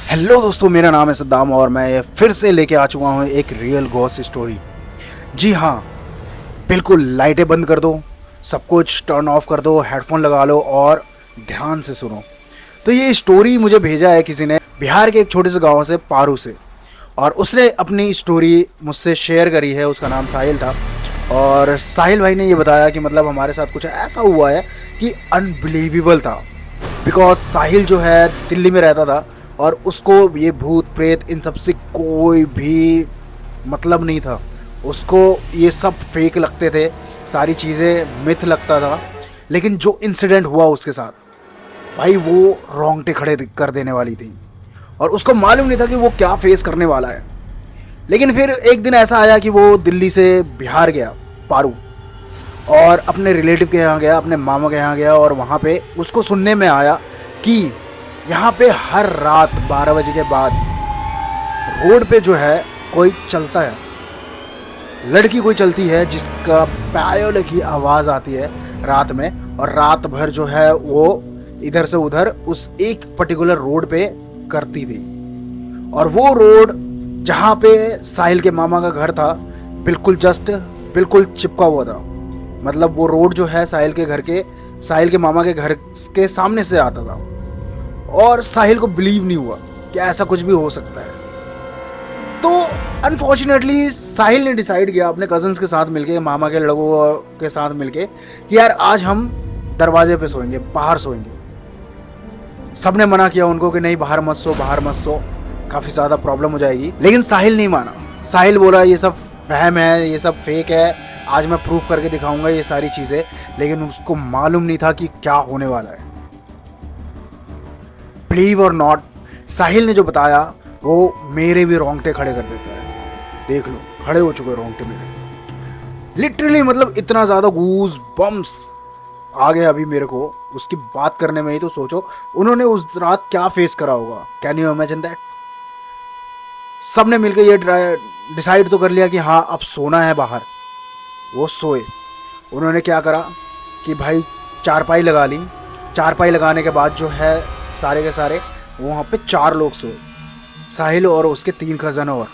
Hello दोस्तों, मेरा नाम है सद्दाम और मैं फिर से लेके आ चुका हूँ एक रियल घोस्ट स्टोरी। जी हाँ, बिल्कुल लाइटें बंद कर दो, सब कुछ टर्न ऑफ कर दो, हेडफोन लगा लो और ध्यान से सुनो। तो ये स्टोरी मुझे भेजा है किसी ने बिहार के एक छोटे से गांव से, पारू से, और उसने अपनी स्टोरी मुझसे शेयर करी है। उसका नाम साहिल था और साहिल भाई ने ये बताया कि मतलब हमारे साथ कुछ ऐसा हुआ है कि अनबिलीवेबल था। बिकॉज साहिल जो है दिल्ली में रहता था और उसको ये भूत प्रेत इन सब से कोई भी मतलब नहीं था। उसको ये सब फेक लगते थे, सारी चीज़ें मिथ लगता था। लेकिन जो इंसिडेंट हुआ उसके साथ, भाई वो रोंगटे खड़े कर देने वाली थी और उसको मालूम नहीं था कि वो क्या फेस करने वाला है। लेकिन फिर एक दिन ऐसा आया कि वो दिल्ली से बिहार गया, पारू, और अपने रिलेटिव के यहाँ गया, अपने मामा के यहाँ गया, और वहाँ पे उसको सुनने में आया कि यहाँ पे हर रात 12 बजे के बाद रोड पे जो है कोई चलता है, लड़की कोई चलती है जिसका पायल की आवाज़ आती है रात में, और रात भर जो है वो इधर से उधर उस एक पर्टिकुलर रोड पे करती थी। और वो रोड जहाँ पे साहिल के मामा का घर था बिल्कुल चिपका हुआ था। मतलब वो रोड जो है साहिल के मामा के घर के सामने से आता था। और साहिल को बिलीव नहीं हुआ कि ऐसा कुछ भी हो सकता है। तो अनफॉर्चुनेटली साहिल ने डिसाइड किया अपने कजन्स के साथ मिलके, मामा के लड़कों के साथ मिलके, कि यार आज हम दरवाजे पे सोएंगे, बाहर सोएंगे। सबने मना किया उनको कि नहीं, बाहर मत सो, काफ़ी ज़्यादा प्रॉब्लम हो जाएगी। लेकिन साहिल नहीं माना। साहिल बोला ये सब वहम है, ये सब फेक है, आज मैं प्रूफ करके दिखाऊंगा ये सारी चीज़ें। लेकिन उसको मालूम नहीं था कि क्या होने वाला है। बिलीव और नॉट, साहिल ने जो बताया वो मेरे भी रोंगटे खड़े कर देता है। देख लो, खड़े हो चुके रोंगटे मेरे, लिटरली। मतलब इतना ज़्यादा गूज बम्स आ गए अभी मेरे को उसकी बात करने में ही। तो सोचो उन्होंने उस रात क्या फेस करा होगा। Can you imagine that. सबने मिलकर ये डिसाइड तो कर लिया कि हाँ अब सोना है बाहर। वो सोए। उन्होंने क्या करा कि भाई चारपाई लगा ली। चारपाई लगाने के बाद जो है सारे के सारे वहाँ पे 4 लोग सोए, साहिल और उसके 3 कज़न, और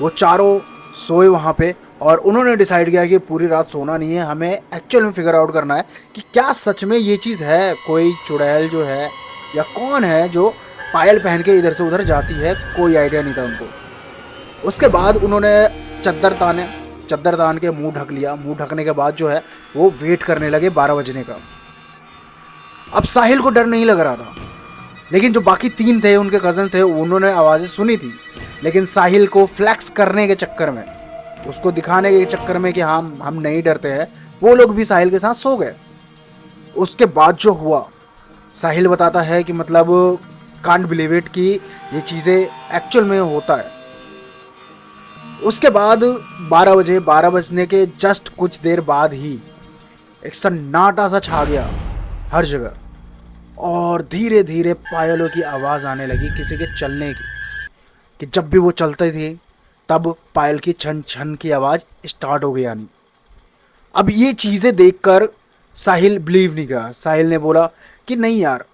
वो चारों सोए वहाँ पे। और उन्होंने डिसाइड किया कि पूरी रात सोना नहीं है, हमें एक्चुअल में फिगर आउट करना है कि क्या सच में ये चीज़ है, कोई चुड़ैल जो है या कौन है जो पायल पहन के इधर से उधर जाती है। कोई आइडिया नहीं था उनको। उसके बाद उन्होंने चद्दर तान के मुंह ढक लिया। मुंह ढकने के बाद जो है वो वेट करने लगे 12 बजने का। अब साहिल को डर नहीं लग रहा था, लेकिन जो बाकी 3 थे, उनके कज़न थे, उन्होंने आवाज़ें सुनी थी। लेकिन साहिल को फ्लैक्स करने के चक्कर में, उसको दिखाने के चक्कर में कि हम नहीं डरते हैं, वो लोग भी साहिल के साथ सो गए। उसके बाद जो हुआ, साहिल बताता है कि मतलब कांट बिलीव इट कि ये चीज़ें एक्चुअल में होता है। उसके बाद 12 बजने के जस्ट कुछ देर बाद ही एक सन्नाटा सा छा गया हर जगह, और धीरे धीरे पायलों की आवाज़ आने लगी किसी के चलने की। कि जब भी वो चलते थे तब पायल की छन छन की आवाज़ स्टार्ट हो गई आनी। अब ये चीज़ें देखकर साहिल बिलीव नहीं करा। साहिल ने बोला कि नहीं यार,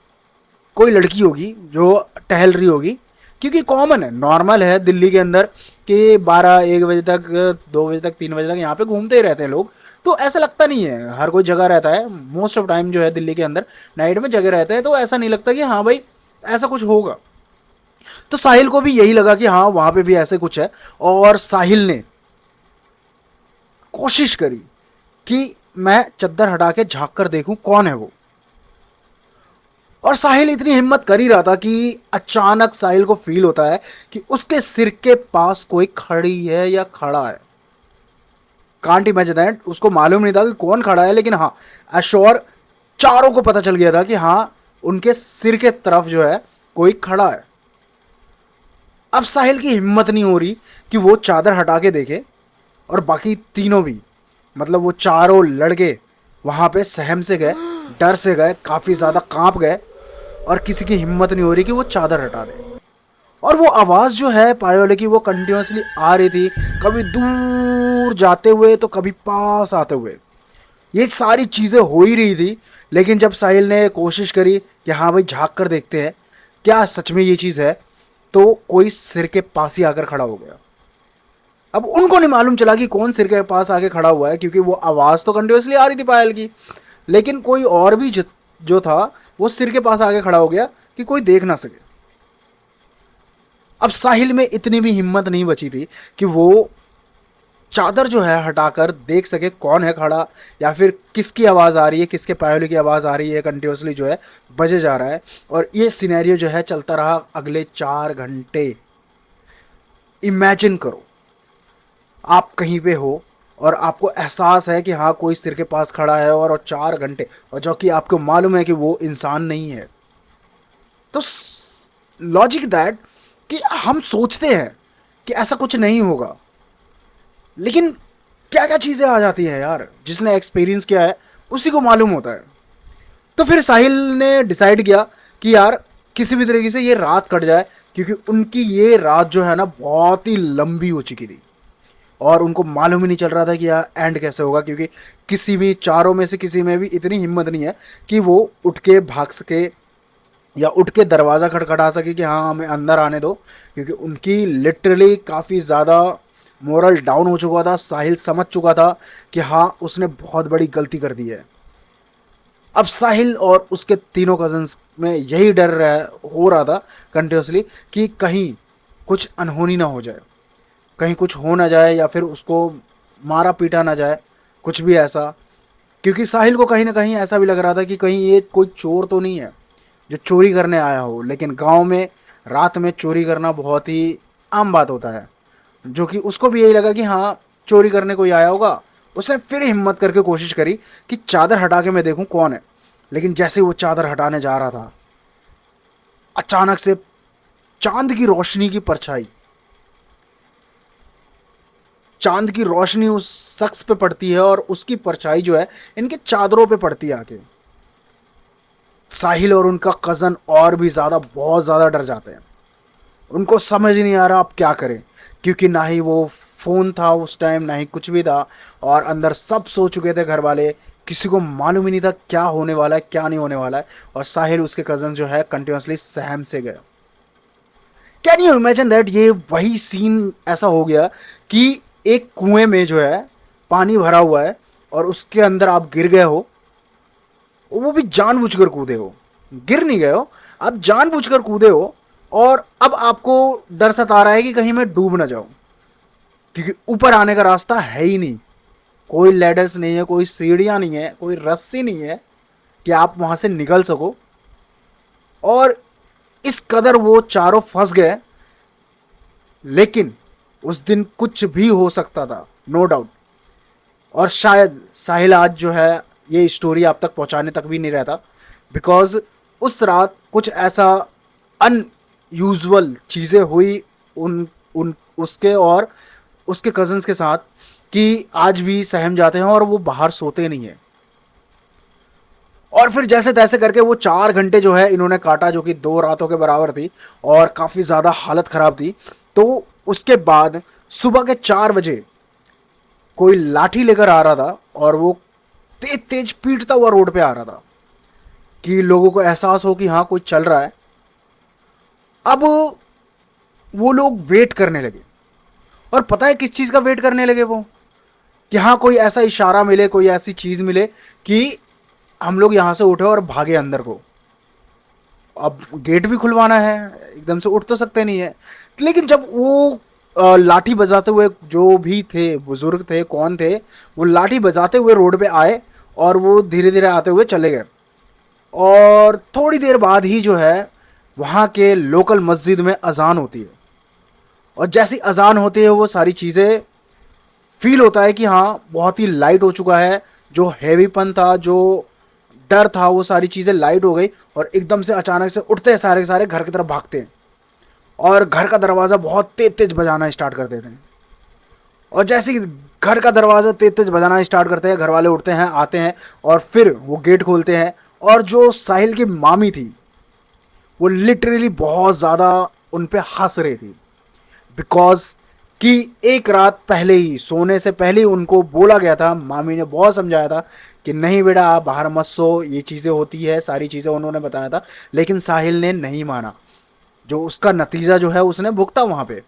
कोई लड़की होगी जो टहल रही होगी, क्योंकि कॉमन है, नॉर्मल है दिल्ली के अंदर कि 12-1 बजे तक, 2 बजे तक, 3 बजे तक यहाँ पे घूमते ही रहते हैं लोग। तो ऐसा लगता नहीं है, हर कोई जगह रहता है। मोस्ट ऑफ टाइम जो है दिल्ली के अंदर नाइट में जगह रहते हैं, तो ऐसा नहीं लगता कि हाँ भाई ऐसा कुछ होगा। तो साहिल को भी यही लगा कि हाँ वहाँ पे भी ऐसे कुछ है। और साहिल ने कोशिश करी कि मैं चद्दर हटा के झाँक कर देखूँ कौन है वो। और साहिल इतनी हिम्मत कर ही रहा था कि अचानक साहिल को फील होता है कि उसके सिर के पास कोई खड़ी है या खड़ा है। Can't imagine that. उसको मालूम नहीं था कि कौन खड़ा है, लेकिन हाँ अश्योर चारों को पता चल गया था कि हाँ उनके सिर के तरफ जो है कोई खड़ा है। अब साहिल की हिम्मत नहीं हो रही कि वो चादर हटा के देखे, और बाकी तीनों भी, मतलब वो चारों लड़के वहाँ पे सहम से गए, डर से गए, काफ़ी ज़्यादा कांप गए, और किसी की हिम्मत नहीं हो रही कि वो चादर हटा दे। और वो आवाज़ जो है पायोले की वो कंटिन्यूसली आ रही थी, कभी दूर जाते हुए तो कभी पास आते हुए। ये सारी चीज़ें हो ही रही थी। लेकिन जब साहिल ने कोशिश करी कि हाँ भाई झाँक कर देखते हैं क्या सच में ये चीज़ है, तो कोई सिर के पास ही आकर खड़ा हो गया। अब उनको नहीं मालूम चला कि कौन सिर के पास आके खड़ा हुआ है, क्योंकि वो आवाज़ तो कंटिन्यूसली आ रही थी पायल की, लेकिन कोई और भी जो था वो सिर के पास आके खड़ा हो गया कि कोई देख ना सके। अब साहिल में इतनी भी हिम्मत नहीं बची थी कि वो चादर जो है हटाकर देख सके कौन है खड़ा, या फिर किसकी आवाज़ आ रही है, किसके पायोली की आवाज़ आ रही है, कंटिन्यूसली जो है बजे जा रहा है। और ये सिनेरियो जो है चलता रहा अगले 4 घंटे। इमेजिन करो, आप कहीं पे हो और आपको एहसास है कि हाँ कोई सिर के पास खड़ा है, और 4 घंटे, और जो कि आपको मालूम है कि वो इंसान नहीं है। तो लॉजिक दैट कि हम सोचते हैं कि ऐसा कुछ नहीं होगा, लेकिन क्या क्या चीज़ें आ जाती हैं यार, जिसने एक्सपीरियंस किया है उसी को मालूम होता है। तो फिर साहिल ने डिसाइड किया कि यार किसी भी तरीके से ये रात कट जाए, क्योंकि उनकी ये रात जो है ना बहुत ही लंबी हो चुकी थी, और उनको मालूम ही नहीं चल रहा था कि यार एंड कैसे होगा, क्योंकि किसी भी चारों में से किसी में भी इतनी हिम्मत नहीं है कि वो उठ के भाग सके या उठ के दरवाज़ा खटखटा सके कि हाँ हमें अंदर आने दो, क्योंकि उनकी लिटरली काफ़ी ज़्यादा मोरल डाउन हो चुका था। साहिल समझ चुका था कि हाँ उसने बहुत बड़ी गलती कर दी है। अब साहिल और उसके तीनों कजन्स में यही डर हो रहा था कंटिन्यूसली कि कहीं कुछ अनहोनी ना हो जाए, कहीं कुछ हो ना जाए, या फिर उसको मारा पीटा ना जाए, कुछ भी ऐसा। क्योंकि साहिल को कहीं ना कहीं ऐसा भी लग रहा था कि कहीं ये कोई चोर तो नहीं है जो चोरी करने आया हो। लेकिन गांव में रात में चोरी करना बहुत ही आम बात होता है, जो कि उसको भी यही लगा कि हाँ चोरी करने कोई आया होगा। उसने फिर हिम्मत करके कोशिश करी कि चादर हटा के मैं देखूं कौन है। लेकिन जैसे वो चादर हटाने जा रहा था, अचानक से चांद की रोशनी की परछाई, चांद की रोशनी उस शख्स पे पड़ती है और उसकी परछाई जो है इनके चादरों पे पड़ती है आके। साहिल और उनका कज़न और भी ज़्यादा बहुत ज़्यादा डर जाते हैं। उनको समझ नहीं आ रहा अब क्या करें, क्योंकि ना ही वो फ़ोन था उस टाइम, ना ही कुछ भी था, और अंदर सब सो चुके थे घर वाले। किसी को मालूम ही नहीं था क्या होने वाला है क्या नहीं होने वाला है। और साहिल उसके कज़न जो है कंटिन्यूसली सहम से गया। कैन यू इमेजिन दैट, ये वही सीन ऐसा हो गया कि एक कुएं में जो है पानी भरा हुआ है और उसके अंदर आप गिर गए हो, वो भी जानबूझकर कूदे हो, गिर नहीं गए हो, आप जानबूझकर कूदे हो। और अब आपको डर सता रहा है कि कहीं मैं डूब ना जाऊं, क्योंकि ऊपर आने का रास्ता है ही नहीं, कोई लैडर्स नहीं है, कोई सीढ़ियां नहीं है, कोई रस्सी नहीं है कि आप वहां से निकल सको। और इस कदर वो चारों फंस गए। लेकिन उस दिन कुछ भी हो सकता था, नो डाउट। और शायद साहिल आज जो है ये स्टोरी आप तक पहुंचाने तक भी नहीं रहता, बिकॉज उस रात कुछ ऐसा अनयूजुअल चीज़ें हुई उन उन उसके और उसके कज़न्स के साथ कि आज भी सहम जाते हैं और वो बाहर सोते नहीं हैं। और फिर जैसे तैसे करके वो 4 घंटे जो है इन्होंने काटा, जो कि 2 रातों के बराबर थी, और काफ़ी ज़्यादा हालत ख़राब थी। तो उसके बाद सुबह के 4 बजे कोई लाठी लेकर आ रहा था और वो तेज तेज पीटता हुआ रोड पे आ रहा था कि लोगों को एहसास हो कि हाँ कोई चल रहा है। अब वो लोग वेट करने लगे, और पता है किस चीज़ का वेट करने लगे वो, कि हाँ कोई ऐसा इशारा मिले, कोई ऐसी चीज़ मिले कि हम लोग यहाँ से उठे और भागे अंदर को। अब गेट भी खुलवाना है, एकदम से उठ तो सकते नहीं है। लेकिन जब वो लाठी बजाते हुए, जो भी थे बुजुर्ग थे कौन थे, वो लाठी बजाते हुए रोड पे आए और वो धीरे धीरे आते हुए चले गए। और थोड़ी देर बाद ही जो है वहाँ के लोकल मस्जिद में अजान होती है, और जैसी अजान होती है वो सारी चीज़ें फील होता है कि हाँ बहुत ही लाइट हो चुका है। जो हैवीपन था, जो डर था, वो सारी चीज़ें लाइट हो गई। और एकदम से अचानक से उठते हैं सारे के सारे, घर की तरफ भागते हैं और घर का दरवाज़ा बहुत तेज तेज बजाना स्टार्ट कर देते हैं। और जैसे ही घर का दरवाज़ा तेज तेज बजाना स्टार्ट करते हैं, घर वाले उठते हैं, आते हैं और फिर वो गेट खोलते हैं। और जो साहिल की मामी थी वो लिटरली बहुत ज़्यादा उन पे हंस रही थी, बिकॉज कि एक रात पहले ही, सोने से पहले ही उनको बोला गया था, मामी ने बहुत समझाया था कि नहीं बेटा आप बाहर मत सो, ये चीज़ें होती है, सारी चीज़ें उन्होंने बताया था। लेकिन साहिल ने नहीं माना। जो उसका नतीजा जो है उसने भुगता वहाँ पे।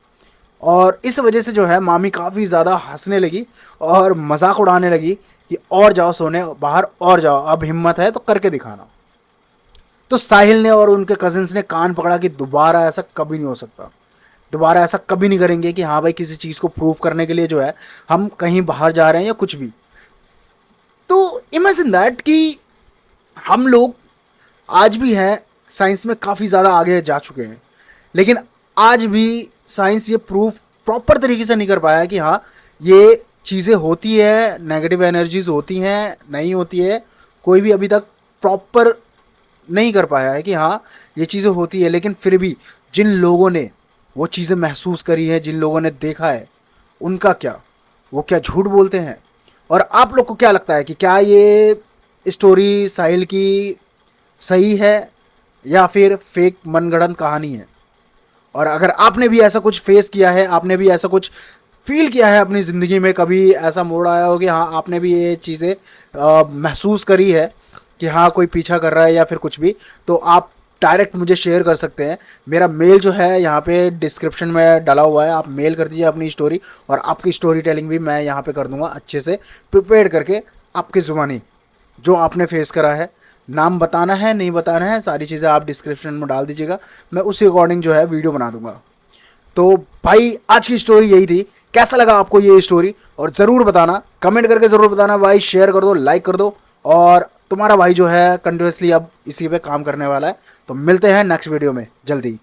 और इस वजह से जो है मामी काफ़ी ज़्यादा हंसने लगी और मजाक उड़ाने लगी कि और जाओ सोने बाहर, और जाओ, अब हिम्मत है तो करके दिखाना। तो साहिल ने और उनके कजिन्स ने कान पकड़ा कि दोबारा ऐसा कभी नहीं हो सकता, दोबारा ऐसा कभी नहीं करेंगे कि हाँ भाई किसी चीज़ को प्रूव करने के लिए जो है हम कहीं बाहर जा रहे हैं या कुछ भी। तो इमेजिन दैट कि हम लोग आज भी हैं, साइंस में काफ़ी ज़्यादा आगे जा चुके हैं, लेकिन आज भी साइंस ये प्रूफ प्रॉपर तरीके से नहीं कर पाया कि हाँ ये चीज़ें होती है, नेगेटिव एनर्जीज होती हैं, नहीं होती है। कोई भी अभी तक प्रॉपर नहीं कर पाया है कि हाँ ये चीज़ें होती है। लेकिन फिर भी जिन लोगों ने वो चीज़ें महसूस करी है, जिन लोगों ने देखा है, उनका क्या, वो क्या झूठ बोलते हैं? और आप लोग को क्या लगता है कि क्या ये स्टोरी साहिल की सही है या फिर फेक मनगढ़ंत कहानी है? और अगर आपने भी ऐसा कुछ फेस किया है, आपने भी ऐसा कुछ फील किया है अपनी ज़िंदगी में, कभी ऐसा मोड़ आया हो कि हाँ आपने भी ये चीज़ें महसूस करी है कि हाँ कोई पीछा कर रहा है या फिर कुछ भी, तो आप डायरेक्ट मुझे शेयर कर सकते हैं। मेरा मेल जो है यहाँ पे डिस्क्रिप्शन में डाला हुआ है, आप मेल कर दीजिए अपनी स्टोरी, और आपकी स्टोरी टेलिंग भी मैं यहाँ पे कर दूंगा अच्छे से प्रिपेयर करके, आपकी ज़ुबानी जो आपने फेस करा है। नाम बताना है नहीं बताना है, सारी चीज़ें आप डिस्क्रिप्शन में डाल दीजिएगा, मैं उसी अकॉर्डिंग जो है वीडियो बना दूंगा। तो भाई आज की स्टोरी यही थी। कैसा लगा आपको ये स्टोरी? और ज़रूर बताना, कमेंट करके ज़रूर बताना भाई, शेयर कर दो, लाइक कर दो। और तुम्हारा भाई जो है कंटिन्यूसली अब इसी पे काम करने वाला है। तो मिलते हैं नेक्स्ट वीडियो में जल्दी।